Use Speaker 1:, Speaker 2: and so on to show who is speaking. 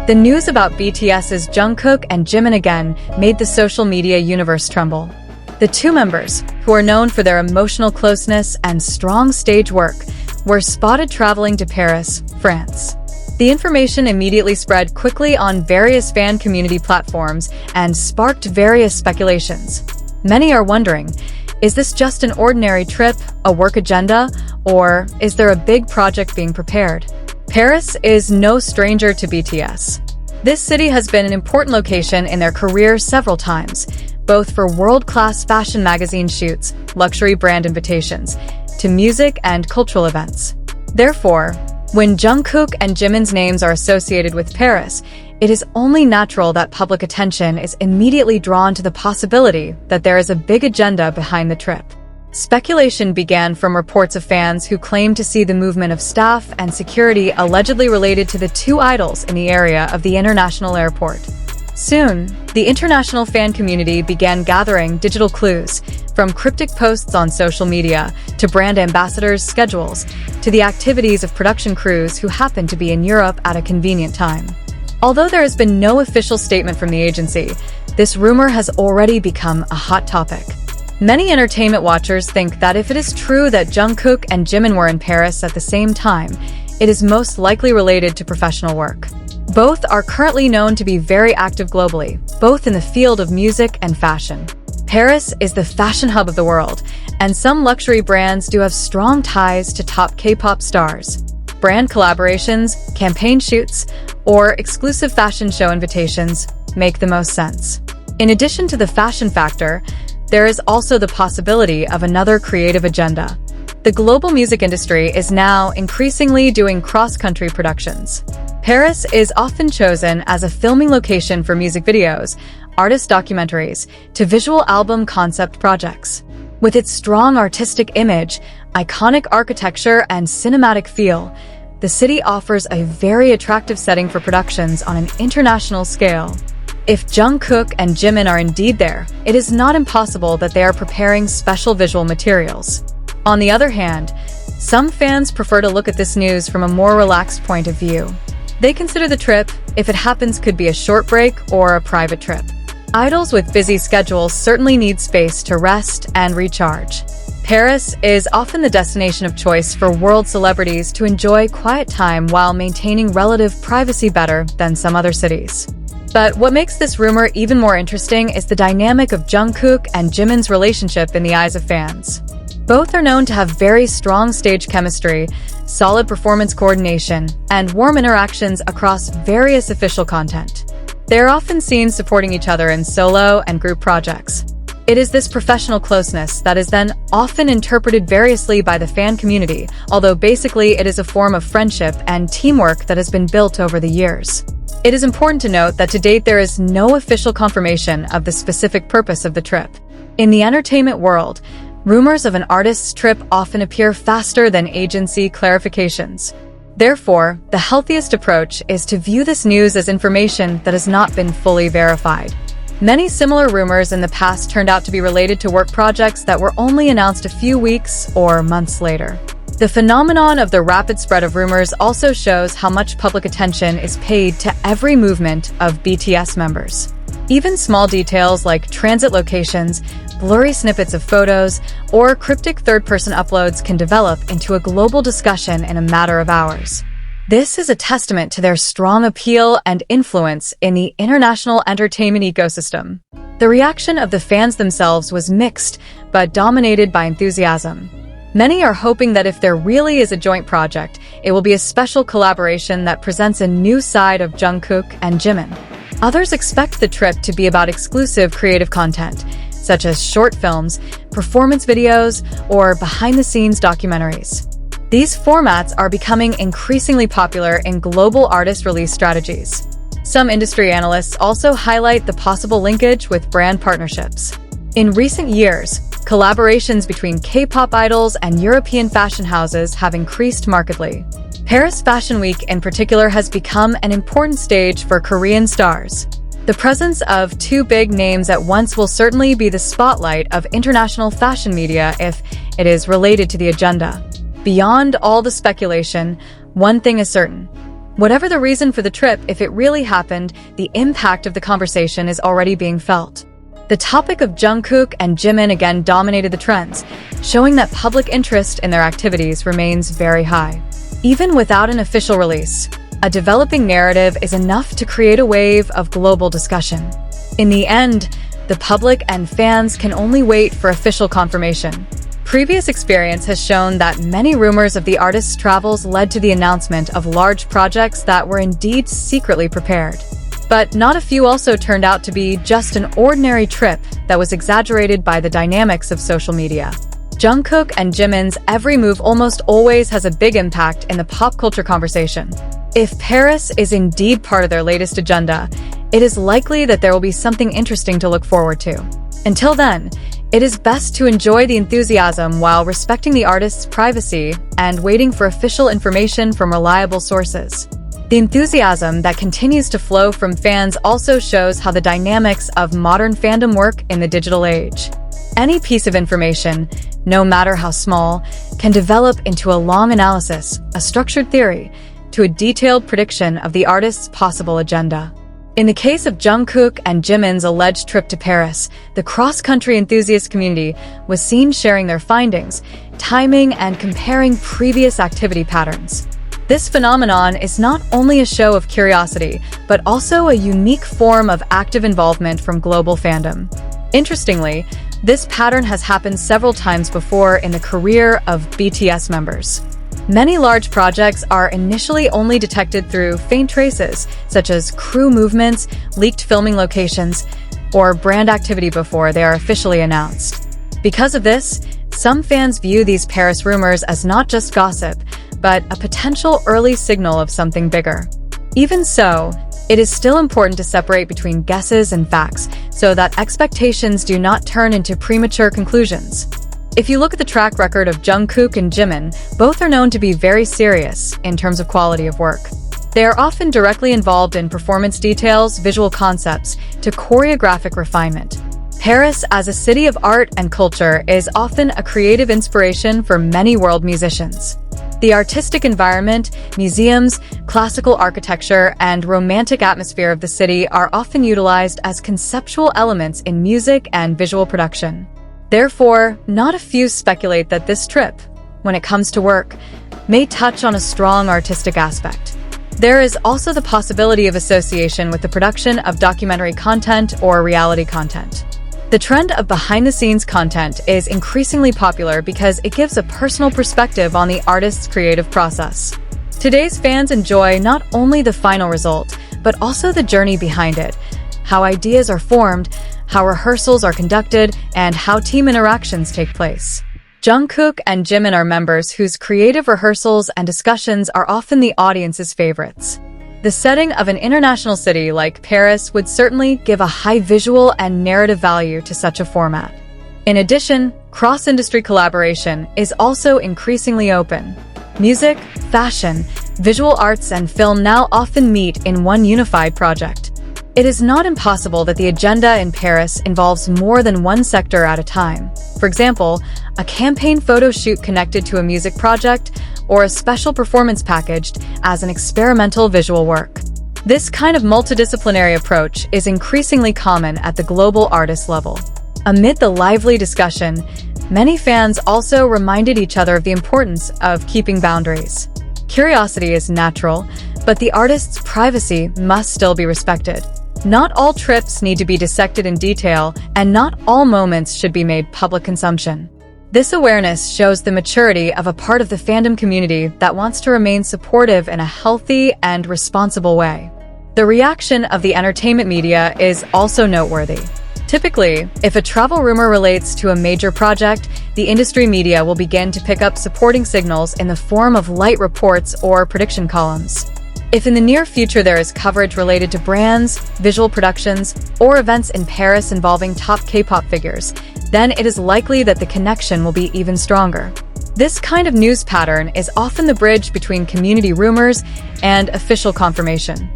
Speaker 1: The news about BTS's Jungkook and Jimin again made the social media universe tremble. The two members, who are known for their emotional closeness and strong stage work, were spotted traveling to Paris, France. The information immediately spread quickly on various fan community platforms and sparked various speculations. Many are wondering, is this just an ordinary trip, a work agenda, or is there a big project being prepared? Paris is no stranger to BTS. This city has been an important location in their careers several times, both for world-class fashion magazine shoots, luxury brand invitations, to music and cultural events. Therefore, when Jungkook and Jimin's names are associated with Paris, it is only natural that public attention is immediately drawn to the possibility that there is a big agenda behind the trip. Speculation began from reports of fans who claimed to see the movement of staff and security allegedly related to the two idols in the area of the international airport. Soon, the international fan community began gathering digital clues, from cryptic posts on social media to brand ambassadors' schedules to the activities of production crews who happen to be in Europe at a convenient time. Although there has been no official statement from the agency, this rumor has already become a hot topic. Many entertainment watchers think that if it is true that Jungkook and Jimin were in Paris at the same time, it is most likely related to professional work. Both are currently known to be very active globally, both in the field of music and fashion. Paris is the fashion hub of the world, and some luxury brands do have strong ties to top K-pop stars. Brand collaborations, campaign shoots, or exclusive fashion show invitations make the most sense. In addition to the fashion factor, there is also the possibility of another creative agenda. The global music industry is now increasingly doing cross-country productions. Paris is often chosen as a filming location for music videos, artist documentaries, to visual album concept projects. With its strong artistic image, iconic architecture, and cinematic feel, the city offers a very attractive setting for productions on an international scale. If Jungkook and Jimin are indeed there, it is not impossible that they are preparing special visual materials. On the other hand, some fans prefer to look at this news from a more relaxed point of view. They consider the trip, if it happens, could be a short break or a private trip. Idols with busy schedules certainly need space to rest and recharge. Paris is often the destination of choice for world celebrities to enjoy quiet time while maintaining relative privacy better than some other cities. But what makes this rumor even more interesting is the dynamic of Jungkook and Jimin's relationship in the eyes of fans. Both are known to have very strong stage chemistry, solid performance coordination, and warm interactions across various official content. They are often seen supporting each other in solo and group projects. It is this professional closeness that is then often interpreted variously by the fan community, although basically it is a form of friendship and teamwork that has been built over the years. It is important to note that to date there is no official confirmation of the specific purpose of the trip. In the entertainment world, rumors of an artist's trip often appear faster than agency clarifications. Therefore, the healthiest approach is to view this news as information that has not been fully verified. Many similar rumors in the past turned out to be related to work projects that were only announced a few weeks or months later. The phenomenon of the rapid spread of rumors also shows how much public attention is paid to every movement of BTS members. Even small details like transit locations, blurry snippets of photos, or cryptic third-person uploads can develop into a global discussion in a matter of hours. This is a testament to their strong appeal and influence in the international entertainment ecosystem. The reaction of the fans themselves was mixed, but dominated by enthusiasm. Many are hoping that if there really is a joint project, it will be a special collaboration that presents a new side of Jungkook and Jimin. Others expect the trip to be about exclusive creative content, such as short films, performance videos, or behind-the-scenes documentaries. These formats are becoming increasingly popular in global artist release strategies. Some industry analysts also highlight the possible linkage with brand partnerships. In recent years, collaborations between K-pop idols and European fashion houses have increased markedly. Paris Fashion Week in particular has become an important stage for Korean stars. The presence of two big names at once will certainly be the spotlight of international fashion media if it is related to the agenda. Beyond all the speculation, one thing is certain. Whatever the reason for the trip, if it really happened, the impact of the conversation is already being felt. The topic of Jungkook and Jimin again dominated the trends, showing that public interest in their activities remains very high. Even without an official release, a developing narrative is enough to create a wave of global discussion. In the end, the public and fans can only wait for official confirmation. Previous experience has shown that many rumors of the artist's travels led to the announcement of large projects that were indeed secretly prepared. But not a few also turned out to be just an ordinary trip that was exaggerated by the dynamics of social media. Jungkook and Jimin's every move almost always has a big impact in the pop culture conversation. If Paris is indeed part of their latest agenda, it is likely that there will be something interesting to look forward to. Until then, it is best to enjoy the enthusiasm while respecting the artist's privacy and waiting for official information from reliable sources. The enthusiasm that continues to flow from fans also shows how the dynamics of modern fandom work in the digital age. Any piece of information, no matter how small, can develop into a long analysis, a structured theory, to a detailed prediction of the artist's possible agenda. In the case of Jungkook and Jimin's alleged trip to Paris, the cross-country enthusiast community was seen sharing their findings, timing, and comparing previous activity patterns. This phenomenon is not only a show of curiosity, but also a unique form of active involvement from global fandom. Interestingly, this pattern has happened several times before in the career of BTS members. Many large projects are initially only detected through faint traces, such as crew movements, leaked filming locations, or brand activity before they are officially announced. Because of this, some fans view these Paris rumors as not just gossip, but a potential early signal of something bigger. Even so, it is still important to separate between guesses and facts so that expectations do not turn into premature conclusions. If you look at the track record of Jungkook and Jimin, both are known to be very serious in terms of quality of work. They are often directly involved in performance details, visual concepts, to choreographic refinement. Paris, as a city of art and culture, is often a creative inspiration for many world musicians. The artistic environment, museums, classical architecture, and romantic atmosphere of the city are often utilized as conceptual elements in music and visual production. Therefore, not a few speculate that this trip, when it comes to work, may touch on a strong artistic aspect. There is also the possibility of association with the production of documentary content or reality content. The trend of behind-the-scenes content is increasingly popular because it gives a personal perspective on the artist's creative process. Today's fans enjoy not only the final result, but also the journey behind it, how ideas are formed, how rehearsals are conducted, and how team interactions take place. Jungkook and Jimin are members whose creative rehearsals and discussions are often the audience's favorites. The setting of an international city like Paris would certainly give a high visual and narrative value to such a format. In addition, cross-industry collaboration is also increasingly open. Music, fashion, visual arts, and film now often meet in one unified project. It is not impossible that the agenda in Paris involves more than one sector at a time. For example, a campaign photo shoot connected to a music project, or a special performance packaged as an experimental visual work. This kind of multidisciplinary approach is increasingly common at the global artist level. Amid the lively discussion, many fans also reminded each other of the importance of keeping boundaries. Curiosity is natural, but the artist's privacy must still be respected. Not all trips need to be dissected in detail, and not all moments should be made public consumption. This awareness shows the maturity of a part of the fandom community that wants to remain supportive in a healthy and responsible way. The reaction of the entertainment media is also noteworthy. Typically, if a travel rumor relates to a major project, the industry media will begin to pick up supporting signals in the form of light reports or prediction columns. If in the near future there is coverage related to brands, visual productions, or events in Paris involving top K-pop figures, then it is likely that the connection will be even stronger. This kind of news pattern is often the bridge between community rumors and official confirmation.